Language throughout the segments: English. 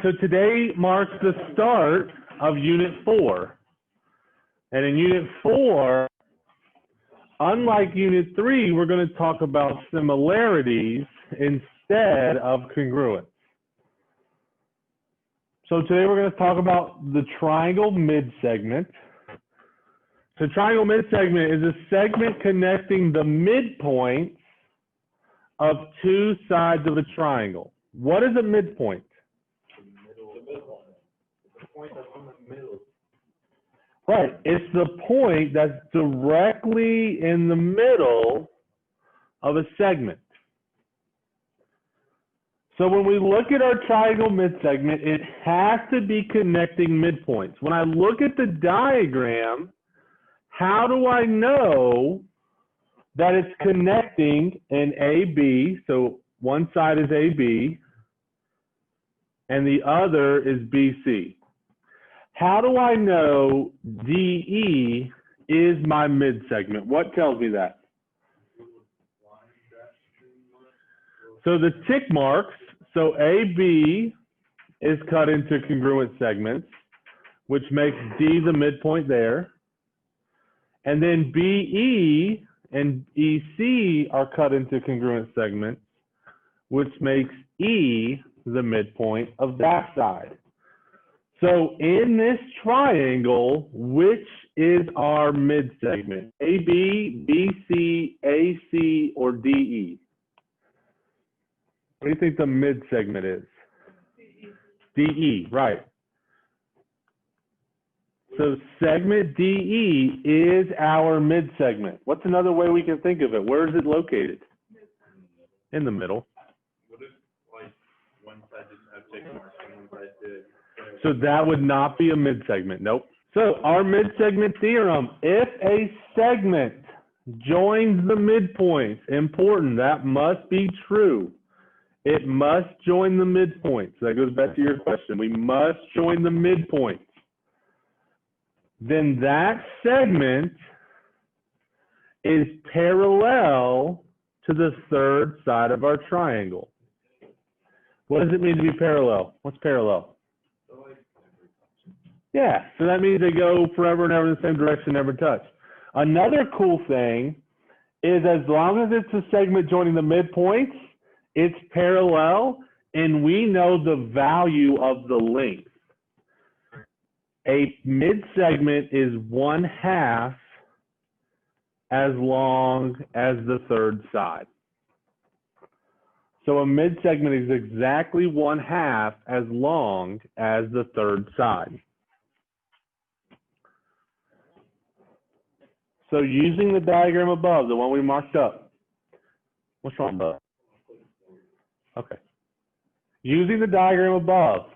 So today marks the start of Unit 4. And in Unit 4, unlike Unit 3, we're going to talk about similarities instead of congruence. So today we're going to talk about the triangle midsegment. So triangle midsegment is a segment connecting the midpoints of two sides of a triangle. What is a midpoint? Right, it's the point that's directly in the middle of a segment. So when we look at our triangle midsegment, it has to be connecting midpoints. When I look at the diagram, how do I know that it's connecting an AB? So one side is AB and the other is BC. How do I know DE is my midsegment? What tells me that? So the tick marks, so AB is cut into congruent segments, which makes D the midpoint there. And then BE and EC are cut into congruent segments, which makes E the midpoint of that side. So in this triangle, which is our midsegment? AB, BC, AC, or DE? What do you think the midsegment is? DE, right. So segment DE is our midsegment. What's another way we can think of it? Where is it located? In the middle. What if, like, one side didn't have tick marks and one side did? So that would not be a midsegment. Nope. So our midsegment theorem, if a segment joins the midpoints, important, that must be true. It must join the midpoints. That goes back to your question. We must join the midpoints. Then that segment is parallel to the third side of our triangle. What does it mean to be parallel? What's parallel? Yeah, so that means they go forever and ever in the same direction, never touch. Another cool thing is as long as it's a segment joining the midpoints, it's parallel, and we know the value of the length. A midsegment is 1/2 as long as the third side. So a midsegment is exactly 1/2 as long as the third side. So using the diagram above, the one we marked up, what's wrong above? Okay. Using the diagram above,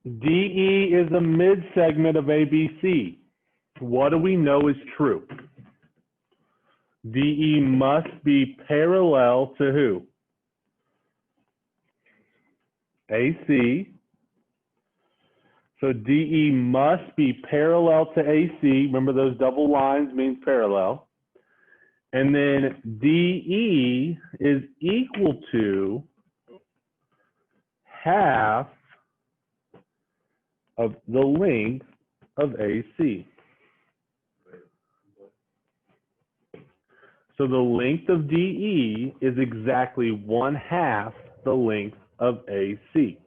DE is a midsegment of ABC. What do we know is true? DE must be parallel to who? AC. So DE must be parallel to AC. Remember those double lines means parallel. And then DE is equal to 1/2 of the length of AC. So the length of DE is exactly 1/2 the length of AC.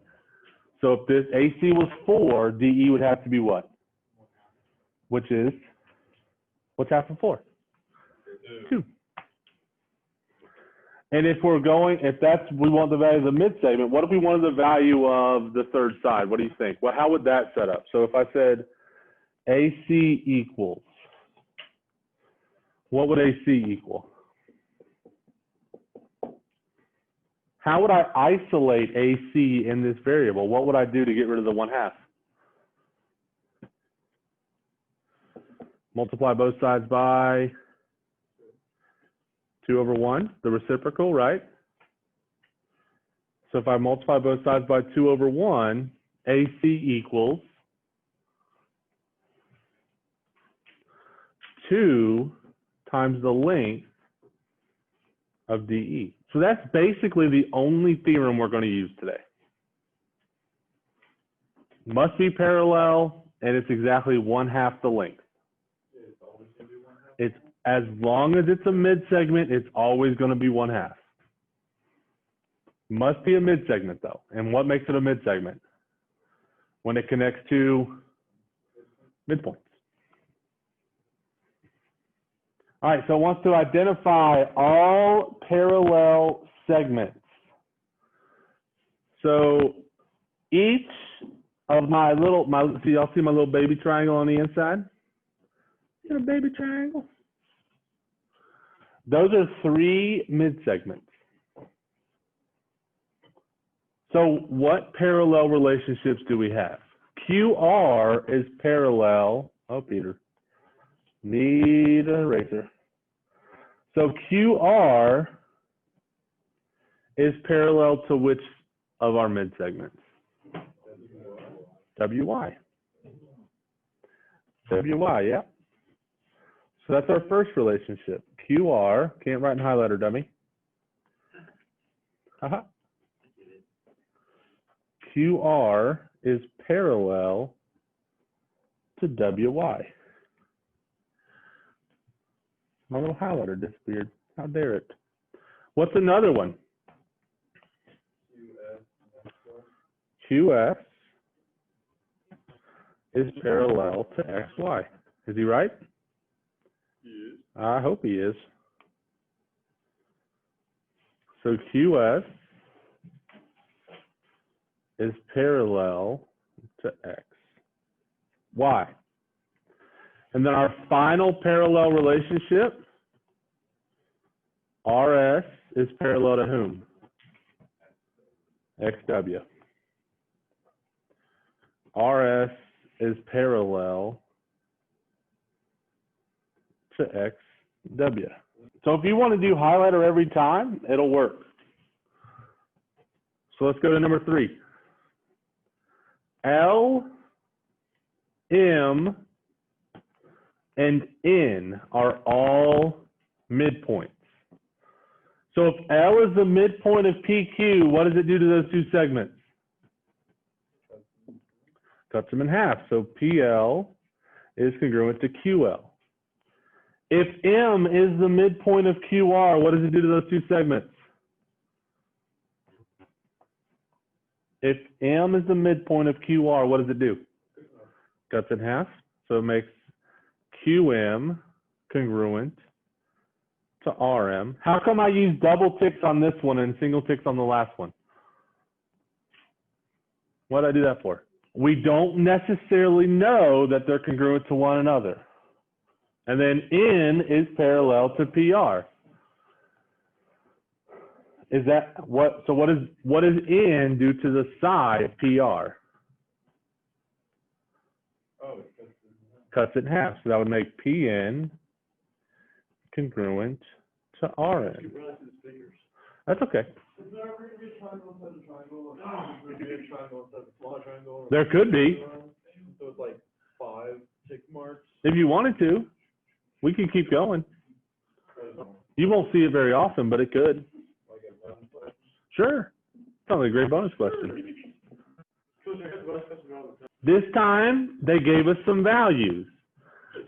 So if this AC was 4, DE would have to be what? Which is, what's half of 4? 2. And if we're going, if that's, we want the value of the midsegment, what if we wanted the value of the third side? What do you think? Well, how would that set up? So if I said AC equals, what would AC equal? How would I isolate AC in this variable? What would I do to get rid of the 1/2? Multiply both sides by 2/1, the reciprocal, right? So if I multiply both sides by 2/1, AC equals 2 times the length of DE. So that's basically the only theorem we're going to use today. Must be parallel, and it's exactly 1/2 the length. It's always gonna be 1/2. It's as long as it's a mid-segment, it's always going to be 1/2. Must be a mid-segment though. And what makes it a mid-segment? When it connects to midpoints. All right, so it wants to identify all parallel segments. So each of see, y'all see my little baby triangle on the inside? You got a baby triangle? Those are 3 mid-segments. So what parallel relationships do we have? QR is parallel. Oh, Peter. Need an eraser. So QR is parallel to which of our mid-segments? WY. WY, yeah. So that's our first relationship. QR, can't write in highlighter, dummy. Uh-huh. QR is parallel to WY. My little highlighter disappeared. How dare it? What's another one? QS is parallel to XY. Is he right? Yes. I hope he is. So QS is parallel to X. Y. And then our final parallel relationship, RS is parallel to whom? XW. RS is parallel to XW. So if you want to do highlighter every time, it'll work. So let's go to number 3. L, M, and N are all midpoints. So if L is the midpoint of PQ, what does it do to those 2 segments? Cuts them in half. So PL is congruent to QL. If M is the midpoint of QR, what does it do to those 2 segments? If M is the midpoint of QR, what does it do? Cuts in half. So it makes QM congruent to RM. How come I use double ticks on this one and single ticks on the last one? What did I do that for? We don't necessarily know that they're congruent to one another. And then N is parallel to PR. Is that what? So what does N do to the side of PR? Oh, Cuts it in half. So that would make PN congruent to RN. That's okay. Is there ever going to be a triangle inside the triangle? Or a big triangle inside the small triangle? There could be. So it's like 5 tick marks. If you wanted to, we can keep going. You won't see it very often, but it could. Like a bonus question? Sure. Probably a great bonus question. This time, they gave us some values.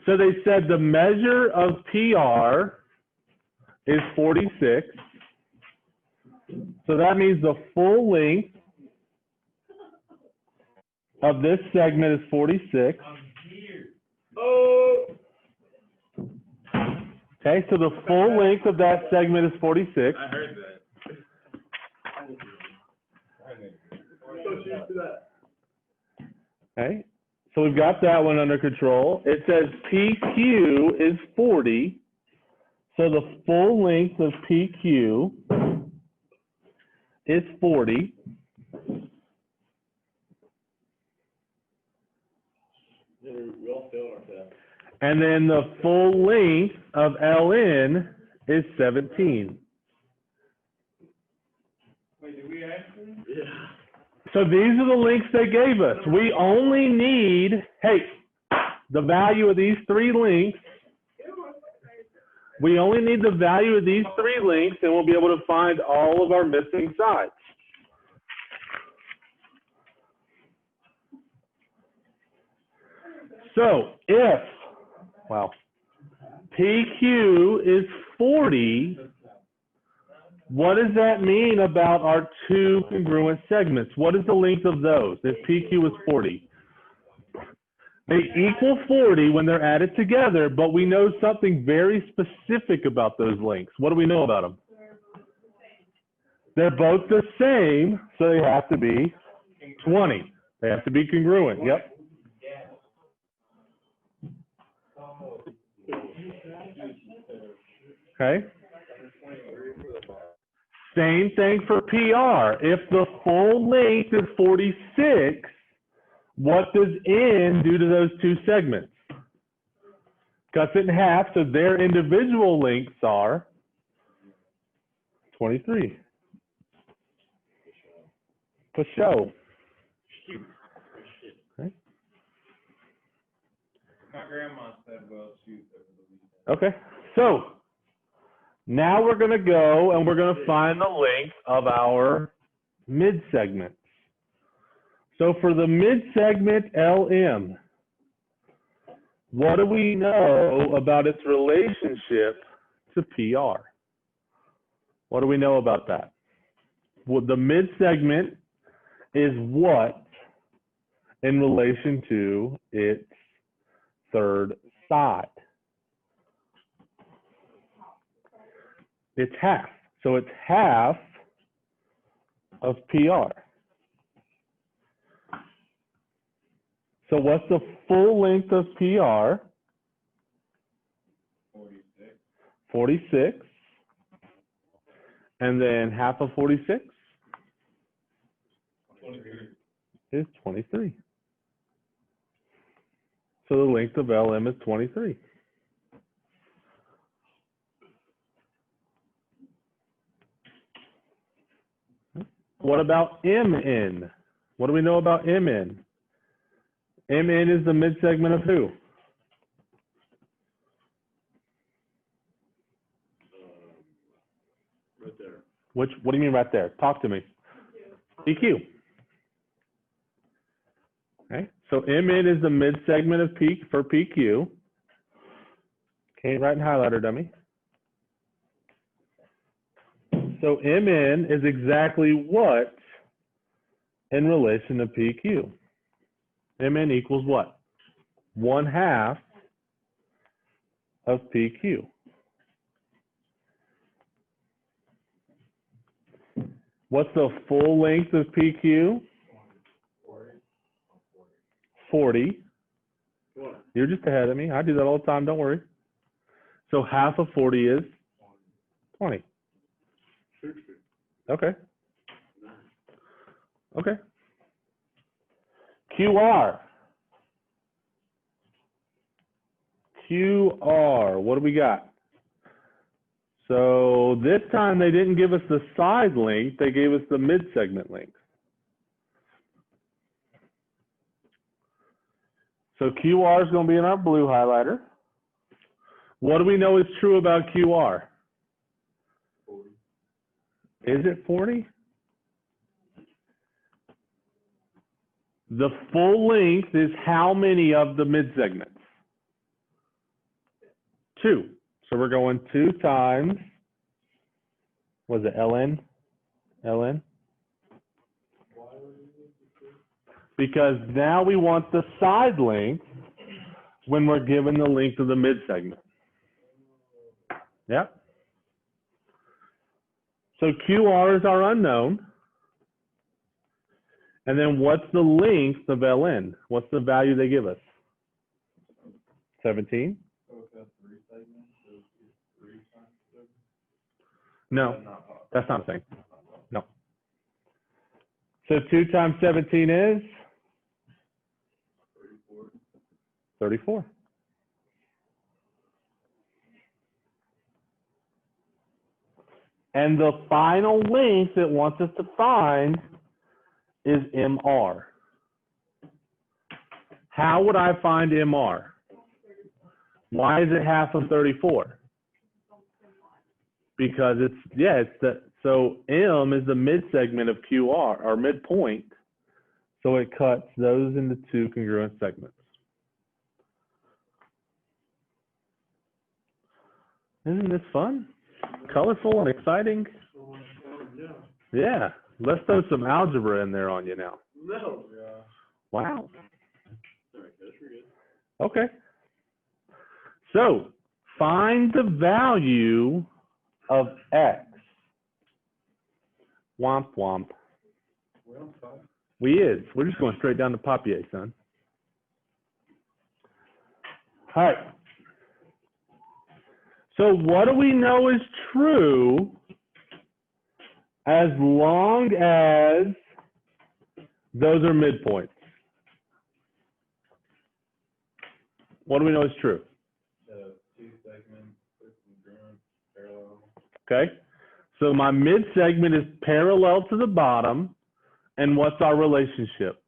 So they said the measure of PR is 46. So that means the full length of this segment is 46. Oh! Okay, so the full length of that segment is 46. I heard that. So used to that. Okay, so we've got that one under control. It says PQ is 40. So the full length of PQ is 40. We all failed our test. And then the full length of LN is 17. Wait, did we actually? Yeah. So these are the lengths they gave us. We only need, hey, the value of these 3 lengths. We only need the value of these 3 lengths, and we'll be able to find all of our missing sides. So if, wow, PQ is 40, what does that mean about our two congruent segments? What is the length of those if PQ is 40? They equal 40 when they're added together, but we know something very specific about those lengths. What do we know about them? They're both the same, so they have to be 20. They have to be congruent. Yep. Okay. Same thing for PR. If the full length is 46, what does N do to those two segments? Cuts it in half, so their individual lengths are 23. For show. Okay. My grandma said, well, shoot. Okay. So now we're going to go and we're going to find the length of our mid-segments. So for the mid-segment LM, what do we know about its relationship to PR? What do we know about that? Well, the mid-segment is what in relation to its third side? It's half. So it's half of PR. So what's the full length of PR? 46. 46. And then half of 46 is 23. So the length of LM is 23. What about MN? What do we know about MN? MN is the mid-segment of who? Right there. What do you mean right there? Talk to me. PQ. Okay, so MN is the mid-segment of P for PQ. Okay, write in highlighter, dummy. So MN is exactly what in relation to PQ? MN equals what? 1/2 of PQ. What's the full length of PQ? 40. You're just ahead of me. I do that all the time. Don't worry. So half of 40 is 20. Okay. Okay. QR. QR. What do we got? So this time they didn't give us the side length. They gave us the mid-segment length. So QR is going to be in our blue highlighter. What do we know is true about QR? 40. Is it 40? The full length is how many of the mid-segments? 2. So we're going 2 times, was it LN? LN? Because now we want the side length when we're given the length of the mid-segment. Yep. So QR is our unknown. And then what's the length of LN? What's the value they give us? 17? So if that's 3 segments, so it's 3 times 7? No, that's not a thing. No. So 2 times 17 is? 34. 34. And the final length it wants us to find is MR. How would I find MR? Why is it half of 34? Because so M is the mid-segment of QR, or midpoint, so it cuts those into 2 congruent segments. Isn't this fun? Colorful and exciting? Yeah. Let's throw some algebra in there on you now. No. Yeah. Wow. Sorry, guys, we're good. Okay. So, find the value of x. Womp womp. We is. We're just going straight down to Papier, son. All right. So what do we know is true as long as those are midpoints? What do we know is true? The two segments, congruent, parallel. Okay. So my mid segment is parallel to the bottom. And what's our relationship?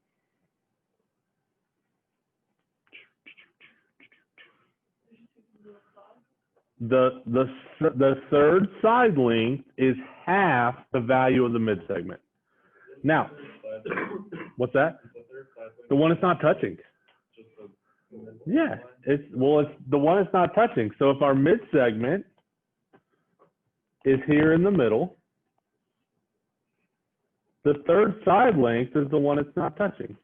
The third side length is half the value of the mid segment. Now, what's that? The one it's not touching. Yeah, it's the one it's not touching. So if our mid segment is here in the middle, the third side length is the one it's not touching.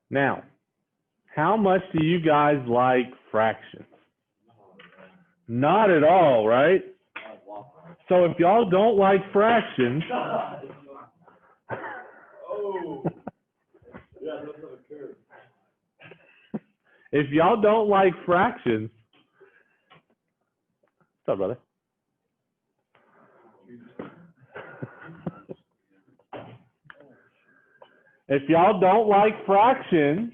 Now, how much do you guys like fractions? Not at all, right? So if y'all don't like fractions, Oh. Yeah, that's what occurred. if y'all don't like fractions, what's up, brother? If y'all don't like fractions,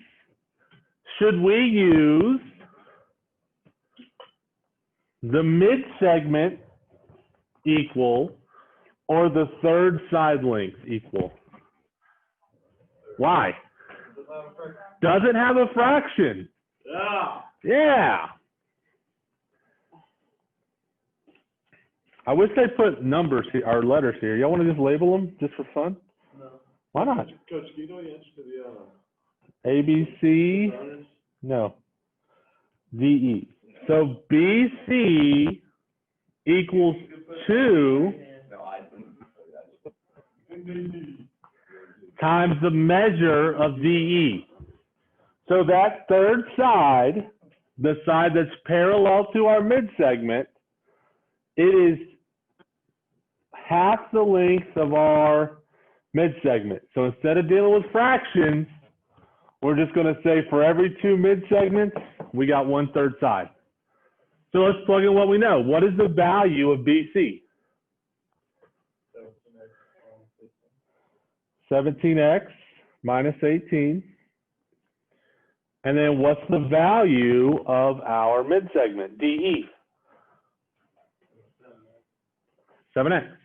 should we use the mid segment equal or the third side length equal? Why? Does it have a fraction? Yeah. Yeah. I wish they put numbers here, or letters here. Y'all want to just label them just for fun? No. Why not? Coach, do you know the answer to the A, B, C, bonus? no, D, E. So BC equals 2 times the measure of DE. So that third side, the side that's parallel to our mid-segment, it is half the length of our mid-segment. So instead of dealing with fractions, we're just going to say for every 2 mid-segments, we got 1/3 side. So let's plug in what we know. What is the value of BC? 17x minus 18. And then what's the value of our mid-segment, DE? 7x.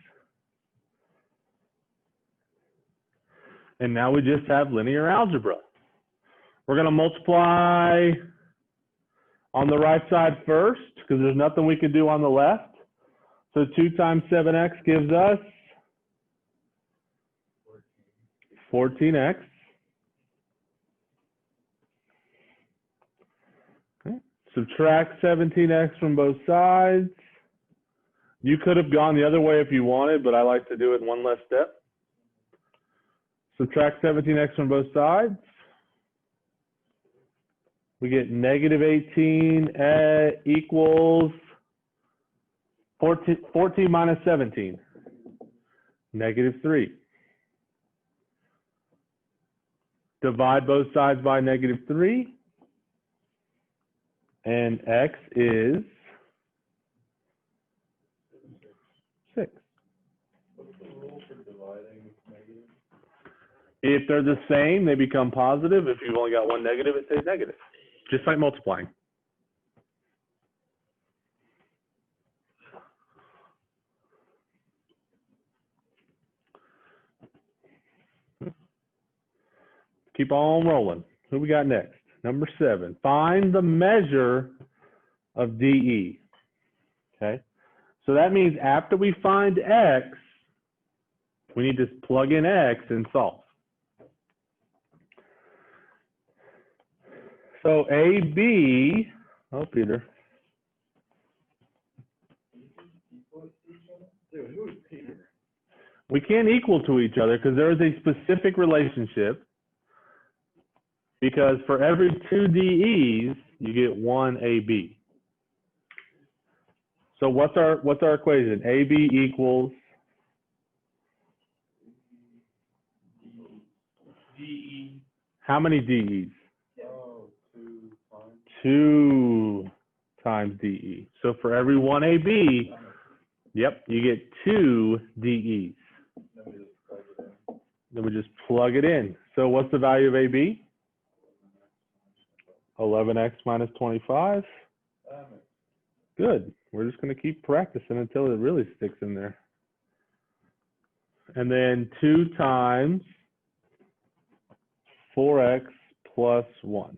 And now we just have linear algebra. We're going to multiply on the right side first because there's nothing we can do on the left. So 2 times 7x gives us 14x. Okay. Subtract 17x from both sides. You could have gone the other way if you wanted, but I like to do it one less step. Subtract 17x from both sides. We get negative 18 equals 14 minus 17, negative 3. Divide both sides by negative 3, and x is 6. What's the rule for dividing negative? If they're the same, they become positive. If you've only got one negative, it stays negative. Just like multiplying. Keep on rolling. Who we got next? Number 7. Find the measure of DE. Okay. So that means after we find x, we need to plug in x and solve. So AB Oh, Peter. Dude, who's Peter? We can't equal to each other because there is a specific relationship. Because for every 2 DEs, you get 1 AB. So what's our equation? AB equals DE. how many DEs? Oh, 2 times. 2 times DE. So for every 1 AB, yep, you get 2 DEs. Then we just plug it in. So what's the value of AB? 11x minus 25. Good. We're just going to keep practicing until it really sticks in there. And then 2 times 4x plus 1.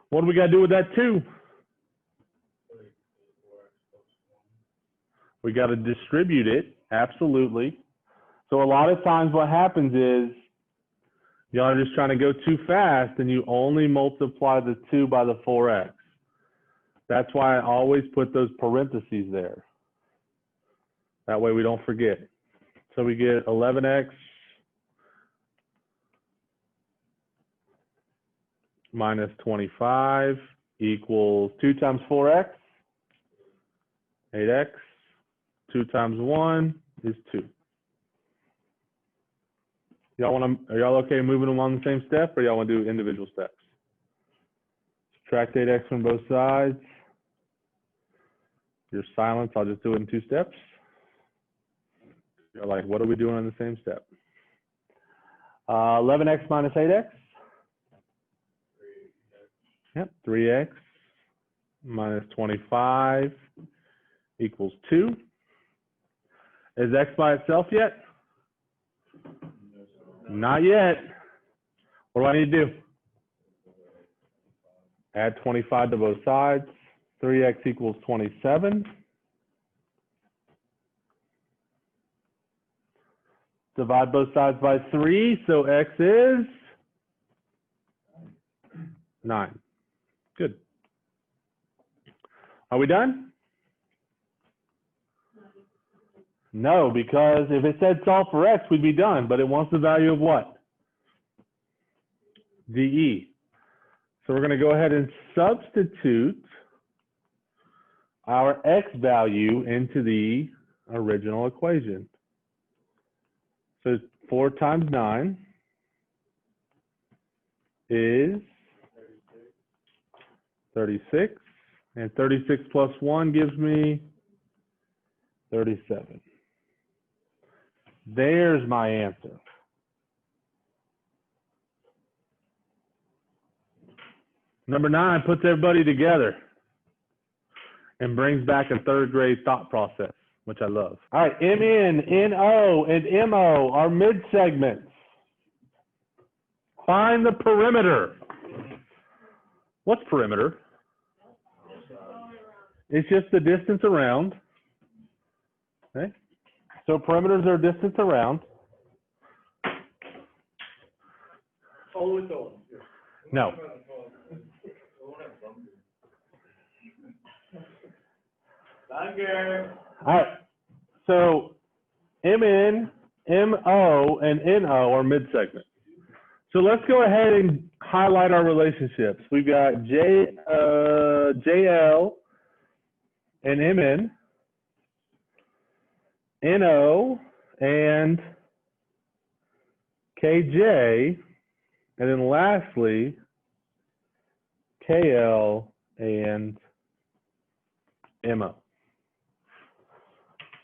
What do we got to do with that 2? We got to distribute it. Absolutely. So a lot of times what happens is y'all are just trying to go too fast and you only multiply the 2 by the 4x. That's why I always put those parentheses there. That way we don't forget. So we get 11x minus 25 equals 2 times 4x, 8x. 2 times 1 is 2. Are y'all okay moving them on the same step, or y'all want to do individual steps? Subtract 8x from both sides. Your silence, I'll just do it in 2 steps. You're like, what are we doing on the same step? 11x minus 8x. Yep, 3x minus 25 equals 2. Is x by itself yet? Not yet. What do I need to do? Add 25 to both sides. 3x equals 27. Divide both sides by 3, so x is 9. Good. Are we done? No, because if it said solve for x, we'd be done, but it wants the value of what? DE. So we're going to go ahead and substitute our x value into the original equation. So 4 times 9 is 36, and 36 plus 1 gives me 37. There's my answer. Number 9 puts everybody together and brings back a 3rd grade thought process, which I love. All right, MN, NO, and MO are mid-segments. Find the perimeter. What's perimeter? It's just the distance around. Okay. So perimeters are distance around. No. All right. So MN, MO, and NO are mid-segments. So let's go ahead and highlight our relationships. We've got JL and MN, NO and KJ, and then lastly, KL and MO.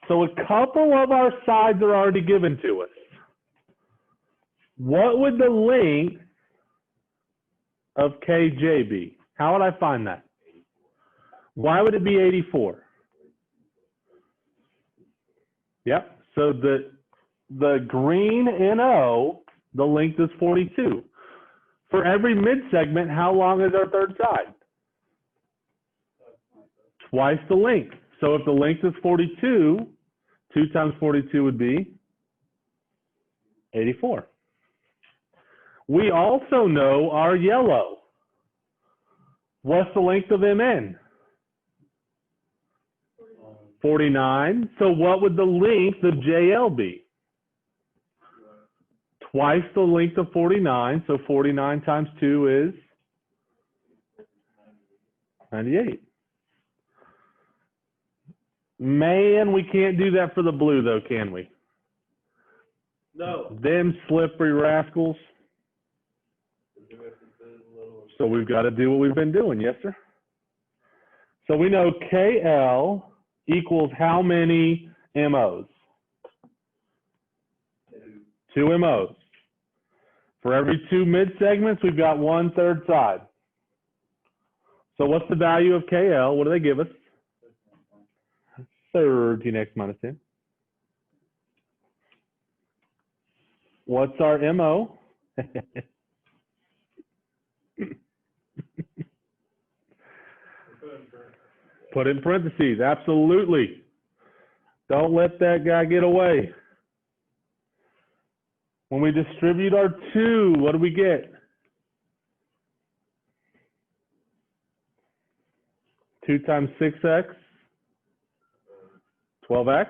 So a couple of our sides are already given to us. What would the length of KJ be? How would I find that? Why would it be 84? Yep, so the green NO, the length is 42. For every mid-segment, how long is our 3rd side? Twice the length. So if the length is 42, 2 times 42 would be 84. We also know our yellow. What's the length of MN? 49. So what would the length of JL be? Twice the length of 49. So 49 times 2 is 98. Man, we can't do that for the blue, though, can we? No. Them slippery rascals. So we've got to do what we've been doing, yes, sir? So we know KL equals how many MOs? 2 MOs. For every 2 mid-segments, we've got 1/3 side. So what's the value of KL? What do they give us? 13x minus 10. What's our MO? Put it in parentheses, absolutely. Don't let that guy get away. When we distribute our 2, what do we get? 2 times 6x, 12x.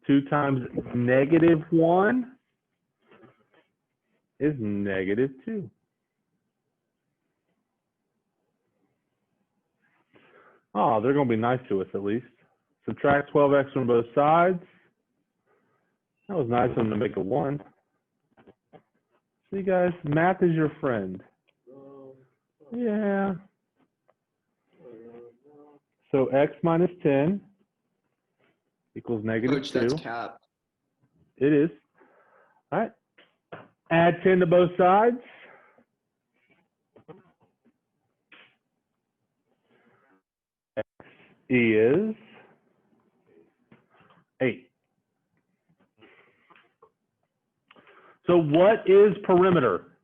2 times -1 is -2. Oh, they're going to be nice to us at least. Subtract 12x from both sides. That was nice of them to make a 1. See, guys, math is your friend. Yeah. So x minus 10 equals -2. Coach, that's cap. It is. All right. Add 10 to both sides. X is 8. So what is perimeter?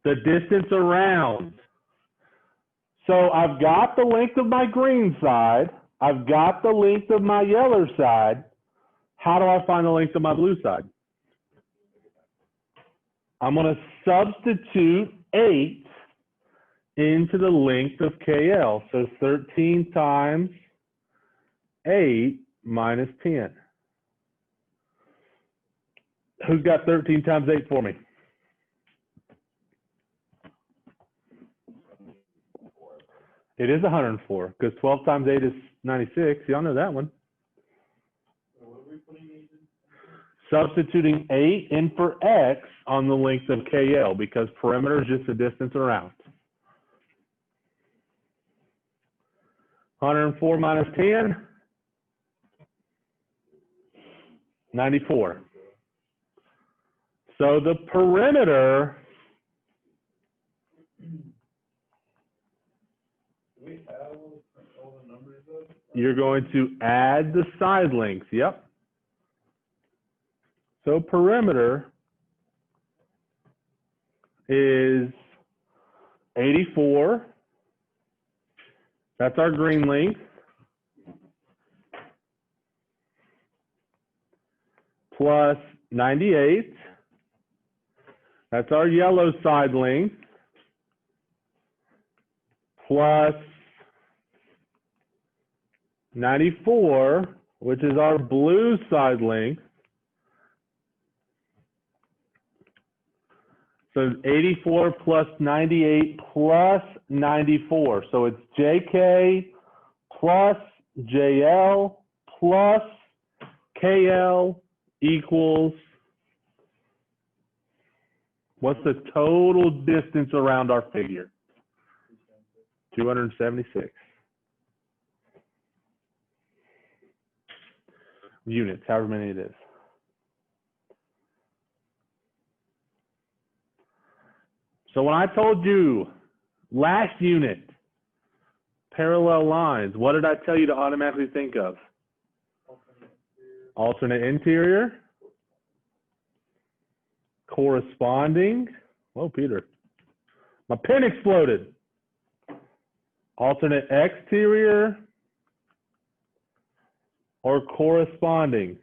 The distance around. So I've got the length of my green side. I've got the length of my yellow side. How do I find the length of my blue side? I'm going to substitute 8 into the length of KL. So 13 times 8 minus 10. Who's got 13 times 8 for me? It is 104 because 12 times 8 is 96. Y'all know that one. Substituting 8 in for X on the length of KL because perimeter is just the distance around. 104 minus 10, 94. So the perimeter, you're going to add the side lengths. Yep. So perimeter is 84. That's our green length. Plus 98. That's our yellow side length. Plus 94, which is our blue side length. So 84 plus 98 plus 94. So it's JK plus JL plus KL equals, what's the total distance around our figure? 276. Units, however many it is. So when I told you last unit, parallel lines, what did I tell you to automatically think of? Alternate interior, corresponding. Whoa, Peter. My pen exploded. Alternate exterior or corresponding.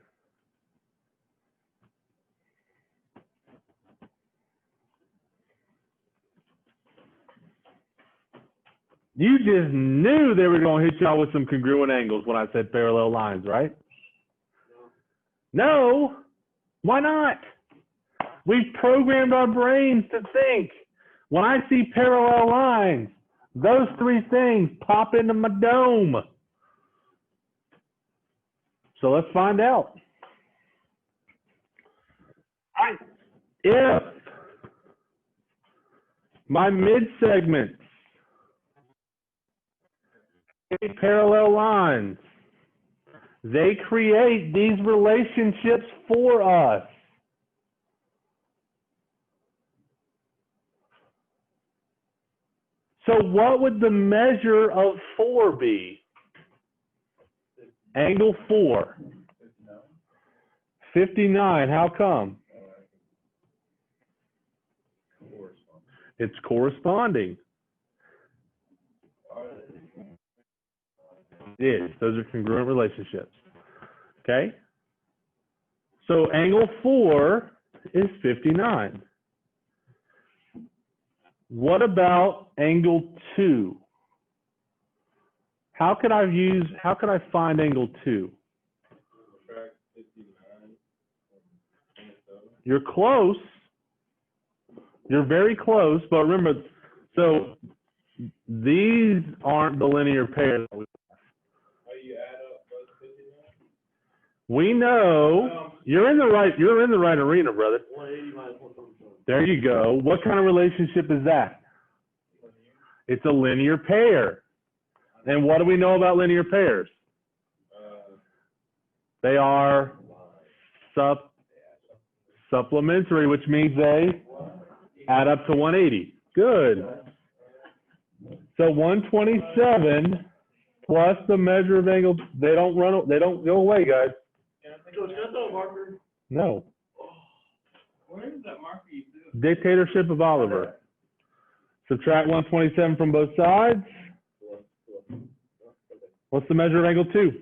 You just knew they were going to hit y'all with some congruent angles when I said parallel lines, right? No. Why not? We've programmed our brains to think. When I see parallel lines, those three things pop into my dome. So let's find out. All right. If my mid-segments create parallel lines, they create these relationships for us. So what would the measure of 4 be? Angle 4. 59. How come? It's corresponding. It is. Those are congruent relationships. Okay? So angle 4 is 59. What about angle 2? How could I find angle 2? You're close. You're very close, but remember, so these aren't the linear pairs. We know you're in the right arena, brother. There you go. What kind of relationship is that? It's a linear pair. And what do we know about linear pairs? They are supplementary, which means they add up to 180. Good. So 127 plus the measure of angle. They don't go away, guys. No. Where is that marker you do? Dictatorship of Oliver. Subtract 127 from both sides. What's the measure of angle 2?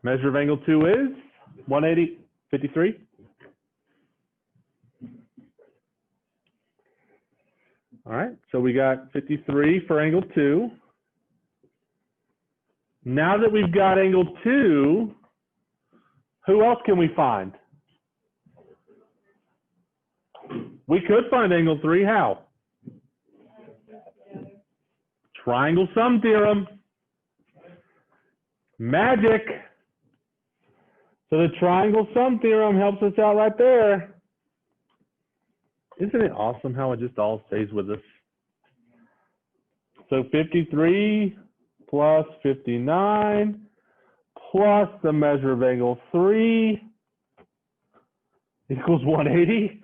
Measure of angle 2 is 180, 53. All right, so we got 53 for angle 2. Now that we've got angle 2, who else can we find? We could find angle 3. How? Triangle sum theorem. Magic. So the triangle sum theorem helps us out right there. Isn't it awesome how it just all stays with us? So 53 plus 59 plus the measure of angle 3 equals 180.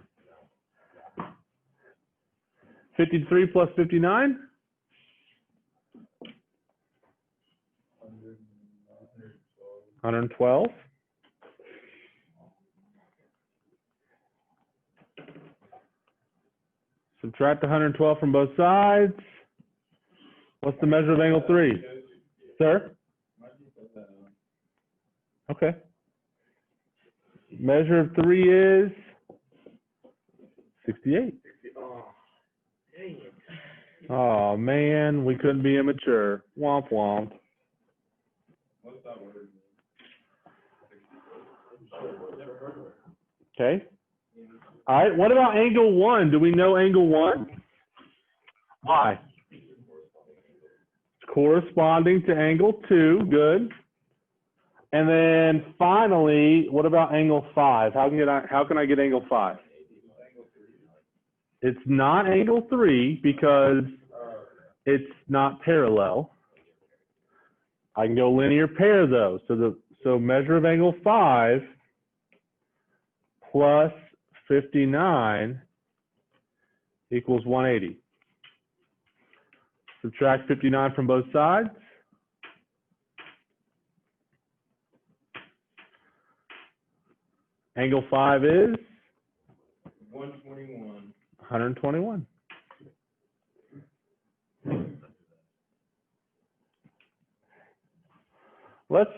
53 plus 59? 112. Subtract 112 from both sides. What's the measure of angle 3? Sir? Okay. Measure of 3 is 68. Oh, man, we couldn't be immature. Womp womp. Okay. All right, what about angle 1? Do we know angle 1? Why? It's corresponding to angle 2. Good. And then finally, what about angle 5? How can I get angle 5? It's not angle 3 because it's not parallel. I can go linear pair though. So measure of angle 5 plus 59 equals 180. Subtract 59 from both sides. Angle 5 is 121. 121. Let's